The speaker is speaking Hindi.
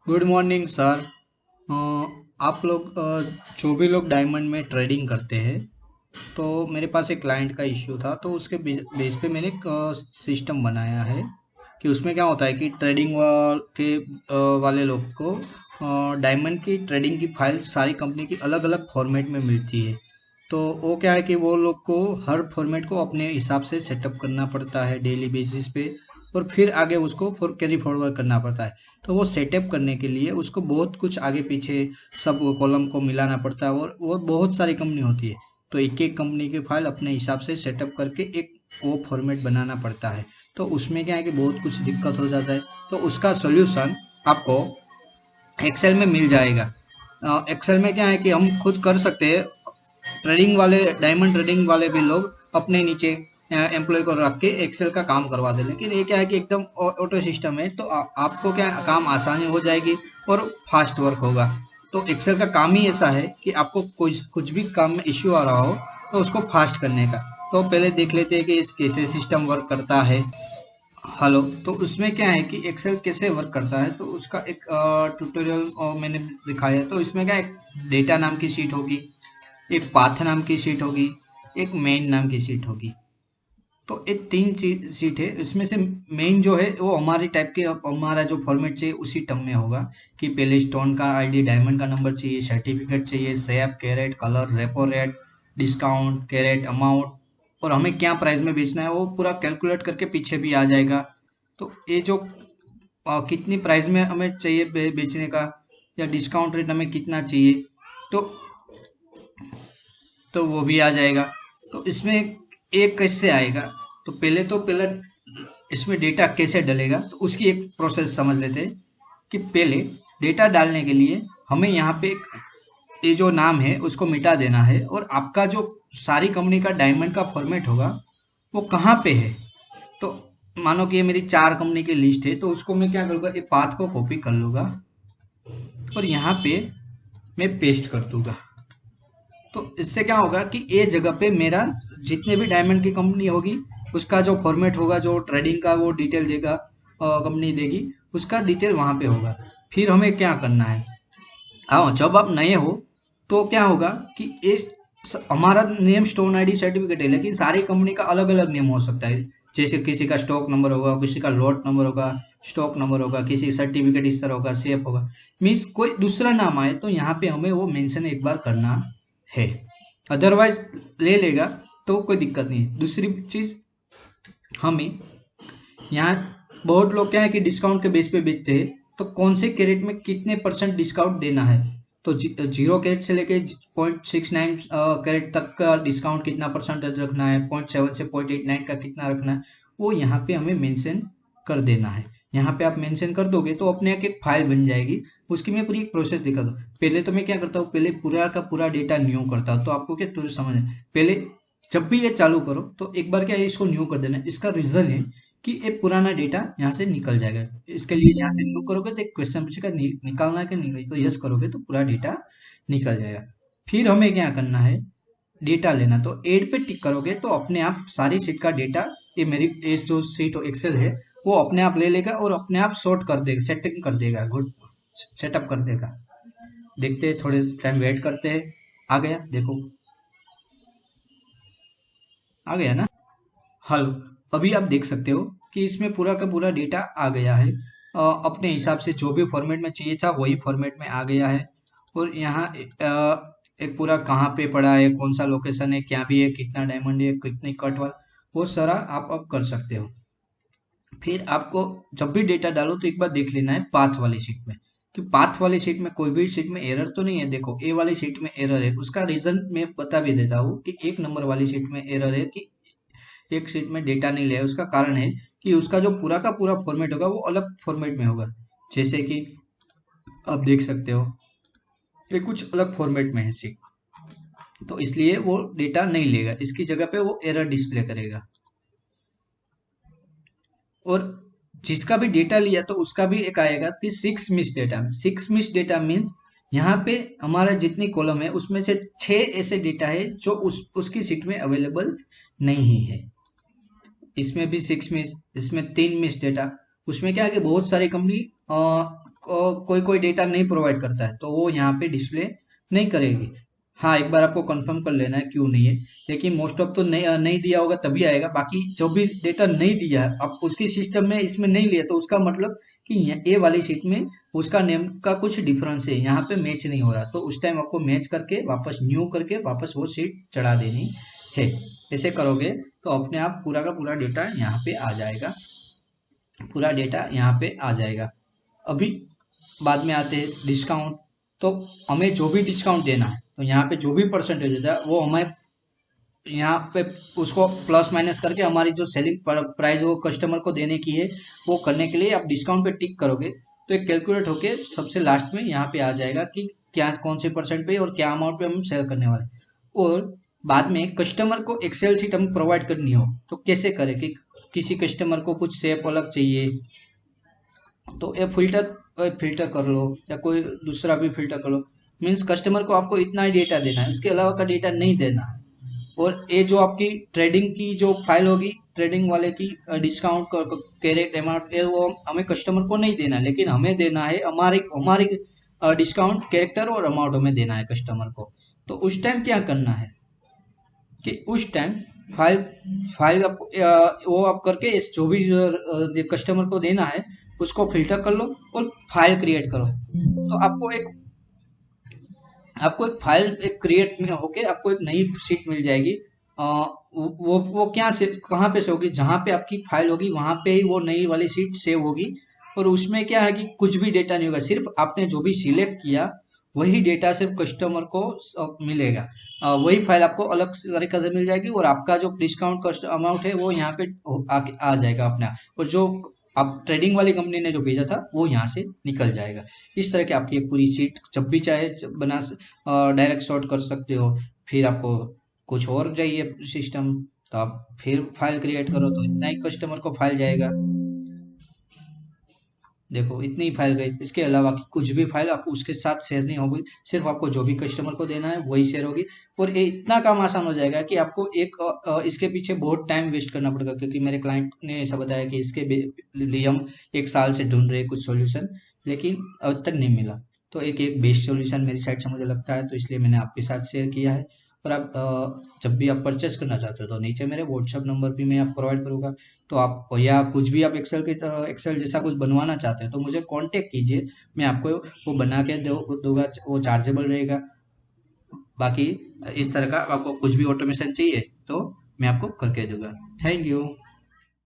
Good morning sir. अ, आप लोग जो भी लोग डायमंड में ट्रेडिंग करते हैं, तो मेरे पास एक क्लाइंट का इश्यू था, तो उसके बेस पे मैंने एक सिस्टम बनाया है कि उसमें क्या होता है कि वाले लोग को डायमंड की ट्रेडिंग की फाइल सारी कंपनी की अलग अलग फॉर्मेट में मिलती है। तो वो क्या है कि वो लोग को हर फॉर्मेट को अपने हिसाब से सेटअप करना पड़ता है डेली बेसिस पे, और फिर आगे उसको कैरी फॉरवर्ड करना पड़ता है। तो वो सेटअप करने के लिए उसको बहुत कुछ आगे पीछे सब कॉलम को मिलाना पड़ता है, और वो बहुत सारी कंपनी होती है। तो एक एक कंपनी की फाइल अपने हिसाब से सेटअप करके एक वो फॉर्मेट बनाना पड़ता है। तो उसमें क्या है कि बहुत कुछ दिक्कत हो जाता है। तो उसका सोल्यूशन आपको एक्सेल में मिल जाएगा। एक्सेल में क्या है कि हम खुद कर सकते हैं। ट्रेडिंग वाले डायमंड ट्रेडिंग वाले भी लोग अपने नीचे एम्प्लॉय को रख के एक्सेल का काम करवा दे, लेकिन ये क्या है कि एकदम ऑटो सिस्टम है, तो आपको क्या काम आसानी हो जाएगी और फास्ट वर्क होगा। तो एक्सेल का काम ही ऐसा है कि आपको कुछ कुछ भी काम में इश्यू आ रहा हो तो उसको फास्ट करने का। तो पहले देख लेते हैं कि इस कैसे सिस्टम वर्क करता है। हेलो, तो उसमें क्या है कि एक्सेल कैसे वर्क करता है, तो उसका एक ट्यूटोरियल मैंने दिखाया है। तो इसमें क्या एक डेटा नाम की शीट होगी, एक पाथ नाम की शीट होगी, एक मेन नाम की शीट होगी। तो ये तीन शीट है। इसमें से मेन जो है वो हमारी टाइप के हमारा जो फॉर्मेट चाहिए उसी टर्म में होगा कि पहले स्टोन का आईडी, डायमंड का नंबर चाहिए, सर्टिफिकेट चाहिए, shape, carat, colour, repo rate, discount, carat, amount, और हमें क्या प्राइस में बेचना है वो पूरा कैलकुलेट करके पीछे भी आ जाएगा। तो ये जो कितनी प्राइस में हमें चाहिए बेचने का, या डिस्काउंट रेट हमें कितना चाहिए, तो वो भी आ जाएगा। तो इसमें एक कैसे आएगा, तो पहले इसमें डेटा कैसे डलेगा, तो उसकी एक प्रोसेस समझ लेते हैं। कि पहले डेटा डालने के लिए हमें यहाँ पे ये जो नाम है उसको मिटा देना है, और आपका जो सारी कंपनी का डायमंड का फॉर्मेट होगा वो कहाँ पे है। तो मानो कि ये मेरी 4 कंपनी की लिस्ट है, तो उसको मैं क्या करूँगा, ये पाथ को कॉपी कर लूँगा और यहाँ पे मैं पेस्ट कर दूंगा। तो इससे क्या होगा कि ये जगह पे मेरा जितने भी डायमंड की कंपनी होगी उसका जो फॉर्मेट होगा, जो ट्रेडिंग का वो डिटेल देगा, कंपनी देगी, उसका डिटेल वहां पे होगा। फिर हमें क्या करना है, हाँ जब आप नए हो तो क्या होगा कि ये हमारा नेम स्टोन आईडी सर्टिफिकेट है, लेकिन सारी कंपनी का अलग अलग नेम हो सकता है। जैसे किसी का स्टॉक नंबर होगा, किसी का लॉट नंबर होगा, स्टॉक नंबर होगा, किसी सर्टिफिकेट इस तरह होगा, सेफ होगा। मीन्स कोई दूसरा नाम आए तो यहाँ पे हमें वो मेंशन एक बार करना है, अदरवाइज ले लेगा तो कोई दिक्कत नहीं है। दूसरी चीज, हमें यहाँ बहुत लोग क्या है कि डिस्काउंट के बेस पे बेचते हैं, तो कौन से कैरेट में कितने परसेंट डिस्काउंट देना है। तो 0 कैरेट से लेके 0.69 कैरेट तक का डिस्काउंट कितना परसेंटेज रखना है, 0.7 से 0.89 का कितना रखना है, वो यहाँ पे हमें मेंशन कर देना है। यहाँ पे आप मेंशन कर दोगे तो अपने एक एक फाइल बन जाएगी। उसकी मैं पूरी प्रोसेस दिखा दूँ। पहले तो मैं क्या करता हूँ, पहले पूरा का पूरा डेटा न्यू करता हूँ। तो आपको क्या तुरंत समझ है, पहले जब भी ये चालू करो तो एक बार क्या है, इसको न्यू कर देना है। इसका रीजन है कि ये पुराना डेटा यहाँ से निकल जाएगा। इसके लिए यहाँ से न्यू करोगे तो एक क्वेश्चन पूछेगा, निकालना है कि नहीं, तो यस करोगे तो पूरा डेटा निकल जाएगा। फिर हमें क्या करना है, डेटा लेना। तो एड पे टिक करोगे तो अपने आप सारी सीट का डेटा, ये मेरी ये जो सीट एक्सेल है वो अपने आप ले लेगा और अपने आप सॉर्ट कर देगा, सेटिंग कर देगा, गुड सेटअप कर देगा। देखते हैं, थोड़े टाइम वेट करते हैं। आ गया, देखो आ गया ना। हेलो, अभी आप देख सकते हो कि इसमें पूरा का पूरा डेटा आ गया है। अपने हिसाब से जो भी फॉर्मेट में चाहिए था वही फॉर्मेट में आ गया है। और यहाँ एक पूरा कहाँ पे पड़ा है, कौन सा लोकेशन है, क्या भी है, कितना डायमंड है, कितनी कट वाला, वो सारा आप अब कर सकते हो। फिर आपको जब भी डेटा डालो तो एक बार देख लेना है पाथ वाली शीट में, कि पाथ वाली शीट में कोई भी शीट में एरर तो नहीं है। देखो ए वाली शीट में एरर है, उसका रीजन मैं बता भी देता हूँ कि 1 नंबर वाली शीट में एरर है कि एक शीट में डेटा नहीं लिया। उसका कारण है कि उसका जो पूरा का पूरा फॉर्मेट होगा वो अलग फॉर्मेट में होगा। जैसे कि आप देख सकते हो ये कुछ अलग फॉर्मेट में है शीट, तो इसलिए वो डेटा नहीं लेगा, इसकी जगह पे वो एरर डिस्प्ले करेगा। और जिसका भी डेटा लिया तो उसका भी एक आएगा कि 6 miss data. 6 miss data means यहाँ पे हमारा जितनी कॉलम है उसमें से 6 ऐसे डेटा है जो उसकी सीट में अवेलेबल नहीं है। इसमें भी 6 मिस, इसमें 3 मिस डेटा। उसमें क्या है कि बहुत सारी कंपनी कोई कोई डेटा नहीं प्रोवाइड करता है तो वो यहाँ पे डिस्प्ले नहीं करेगी। हाँ, एक बार आपको कंफर्म कर लेना है क्यों नहीं है, लेकिन मोस्ट ऑफ तो नहीं दिया होगा तभी आएगा। बाकी जो भी डेटा नहीं दिया है अब उसकी सिस्टम में इसमें नहीं लिया तो उसका मतलब कि ए वाली शीट में उसका नेम का कुछ डिफरेंस है, यहाँ पे मैच नहीं हो रहा, तो उस टाइम आपको मैच करके वापस न्यू करके वापस वो शीट चढ़ा देनी है। ऐसे करोगे तो अपने आप पूरा का पूरा डेटा यहाँ पे आ जाएगा, पूरा डेटा यहाँ पे आ जाएगा। अभी बाद में आते हैं डिस्काउंट। तो हमें जो भी डिस्काउंट देना है तो यहाँ पे जो भी परसेंटेज होता है वो हमें यहाँ पे उसको प्लस माइनस करके हमारी जो सेलिंग प्राइस वो कस्टमर को देने की है वो करने के लिए आप डिस्काउंट पे टिक करोगे तो एक कैलकुलेट होके सबसे लास्ट में यहाँ पे आ जाएगा कि क्या कौन से परसेंट पे और क्या अमाउंट पे हम सेल करने वाले। और बाद में कस्टमर को एक्सेल शीट हम प्रोवाइड करनी हो तो कैसे करें कि किसी कस्टमर को कुछ शेप अलग चाहिए तो ये फिल्टर कर लो या कोई दूसरा भी फिल्टर कर लो। मीन्स कस्टमर को आपको इतना ही डेटा देना है, इसके अलावा का डेटा नहीं देना है। और ये जो आपकी ट्रेडिंग की जो फाइल होगी ट्रेडिंग वाले की डिस्काउंट कैरेट अमाउंट वो हमें कस्टमर को नहीं देना है, लेकिन हमें देना है हमारी हमारी डिस्काउंट कैरेक्टर और अमाउंट हमें देना है कस्टमर को। तो उस टाइम क्या करना है कि उस टाइम फाइल फाइल आप वो आप करके इस जो भी कस्टमर को देना है उसको फिल्टर कर लो और फाइल क्रिएट करो। तो आपको एक फाइल एक क्रिएट में होके आपको एक नई शीट मिल जाएगी। वो क्या से कहाँ पे से होगी, जहाँ पे आपकी फाइल होगी वहां पे ही वो नई वाली शीट सेव होगी। और उसमें क्या है कि कुछ भी डेटा नहीं होगा, सिर्फ आपने जो भी सिलेक्ट किया वही डेटा सिर्फ कस्टमर को मिलेगा। वही फाइल आपको अलग तरीके से मिल जाएगी और आपका जो डिस्काउंट अमाउंट है वो यहाँ पे आ जाएगा अपना, और जो आप ट्रेडिंग वाली कंपनी ने जो भेजा था वो यहाँ से निकल जाएगा। इस तरह की आपकी एक पूरी सीट जब भी चाहे बना डायरेक्ट शॉर्ट कर सकते हो। फिर आपको कुछ और चाहिए सिस्टम तो आप फिर फाइल क्रिएट करो तो इतना ही कस्टमर को फाइल जाएगा। देखो इतनी ही फाइल गई, इसके अलावा की कुछ भी फाइल आपको उसके साथ शेयर नहीं होगी, सिर्फ आपको जो भी कस्टमर को देना है वही शेयर होगी। और ये इतना काम आसान हो जाएगा कि आपको इसके पीछे बहुत टाइम वेस्ट करना पड़ेगा, क्योंकि मेरे क्लाइंट ने ऐसा बताया कि इसके लिए हम 1 साल से ढूंढ रहे हैं कुछ सॉल्यूशन, लेकिन अब तक नहीं मिला। तो एक बेस्ट सॉल्यूशन मेरी साइड से मुझे लगता है, तो इसलिए मैंने आपके साथ शेयर किया है। और आप जब भी आप परचेस करना चाहते हो तो नीचे मेरे व्हाट्सएप नंबर भी मैं आप प्रोवाइड करूंगा। तो आप या कुछ भी आप एक्सेल जैसा कुछ बनवाना चाहते हैं तो मुझे कांटेक्ट कीजिए, मैं आपको वो बना के दूंगा, वो चार्जेबल रहेगा। बाकी इस तरह का आपको कुछ भी ऑटोमेशन चाहिए तो मैं आपको करके दूंगा। Thank you.